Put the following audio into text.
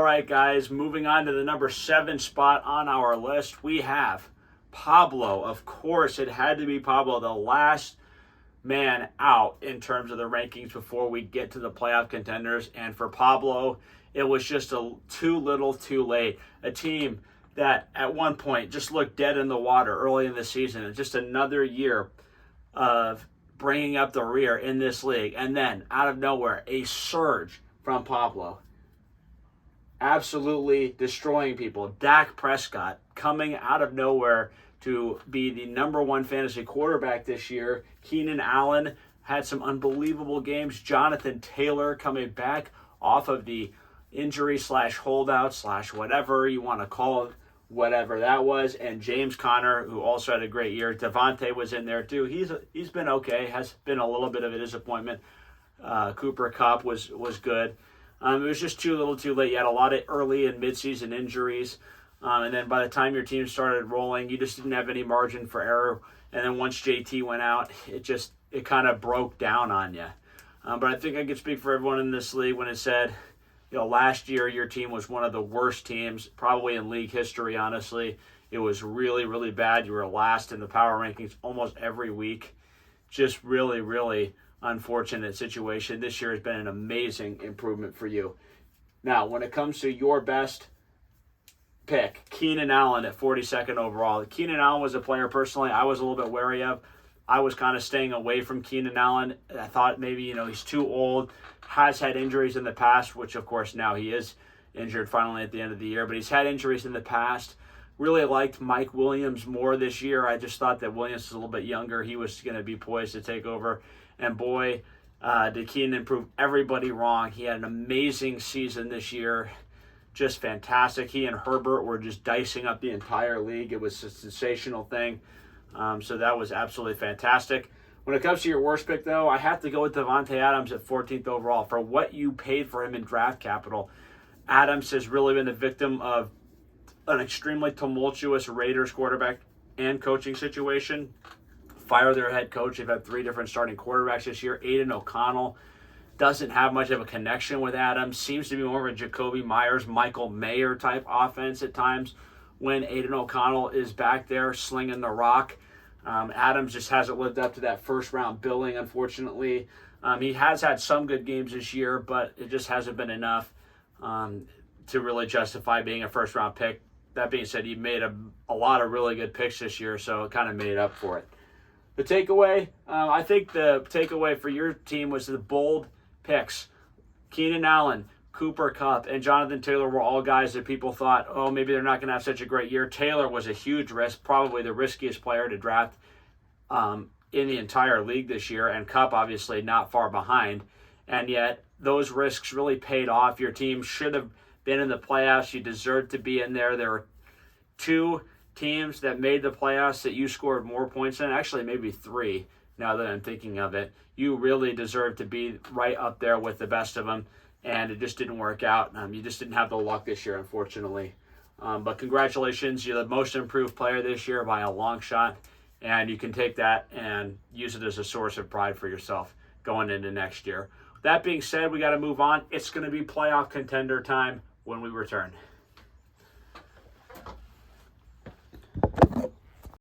All right, guys, moving on to the number 7 spot on our list, we have Pablo. Of course, it had to be Pablo, the last man out in terms of the rankings before we get to the playoff contenders. And for Pablo, it was just too little too late. A team that at one point just looked dead in the water early in the season. And just another year of bringing up the rear in this league. And then out of nowhere, a surge from Pablo. Absolutely destroying people. Dak Prescott coming out of nowhere to be the number 1 fantasy quarterback this year. Keenan Allen had some unbelievable games. Jonathan Taylor coming back off of the injury / holdout / whatever you want to call it, whatever that was. And James Conner, who also had a great year. Devontae was in there too. He's been okay. Has been a little bit of a disappointment. Cooper Kupp was good. It was just too little too late. You had a lot of early and midseason injuries. And then by the time your team started rolling, you just didn't have any margin for error. And then once JT went out, it kind of broke down on you. But I think I could speak for everyone in this league when it said, last year your team was one of the worst teams probably in league history, honestly. It was really, really bad. You were last in the power rankings almost every week. Just really, really unfortunate situation. This year has been an amazing improvement for you. Now, when it comes to your best pick, Keenan Allen at 42nd overall. Keenan Allen was a player personally I was a little bit wary of. I was kind of staying away from Keenan Allen. I thought maybe, he's too old, has had injuries in the past, which of course now he is injured finally at the end of the year, but he's had injuries in the past. Really liked Mike Williams more this year. I just thought that Williams was a little bit younger. He was going to be poised to take over. And boy, did Keenan prove everybody wrong. He had an amazing season this year. Just fantastic. He and Herbert were just dicing up the entire league. It was a sensational thing. So that was absolutely fantastic. When it comes to your worst pick, though, I have to go with Davante Adams at 14th overall. For what you paid for him in draft capital, Adams has really been the victim of an extremely tumultuous Raiders quarterback and coaching situation. Fire their head coach. They've had 3 different starting quarterbacks this year. Aiden O'Connell doesn't have much of a connection with Adams. Seems to be more of a Jacoby Myers, Michael Mayer type offense at times when Aiden O'Connell is back there slinging the rock. Adams just hasn't lived up to that first round billing, unfortunately. He has had some good games this year, but it just hasn't been enough to really justify being a first round pick. That being said, he made a lot of really good picks this year, so it kind of made up for it. The takeaway, I think the takeaway for your team was the bold picks. Keenan Allen, Cooper Kupp, and Jonathan Taylor were all guys that people thought, maybe they're not going to have such a great year. Taylor was a huge risk, probably the riskiest player to draft in the entire league this year, and Kupp obviously not far behind. And yet those risks really paid off. Your team should have been in the playoffs. You deserved to be in there. There were 2 teams that made the playoffs that you scored more points than, actually maybe 3 now that I'm thinking of it. You really deserve to be right up there with the best of them, and it just didn't work out. You just didn't have the luck this year, unfortunately. But congratulations, you're the most improved player this year by a long shot, and you can take that and use it as a source of pride for yourself going into next year. That being said, we got to move on. It's going to be playoff contender time when we return.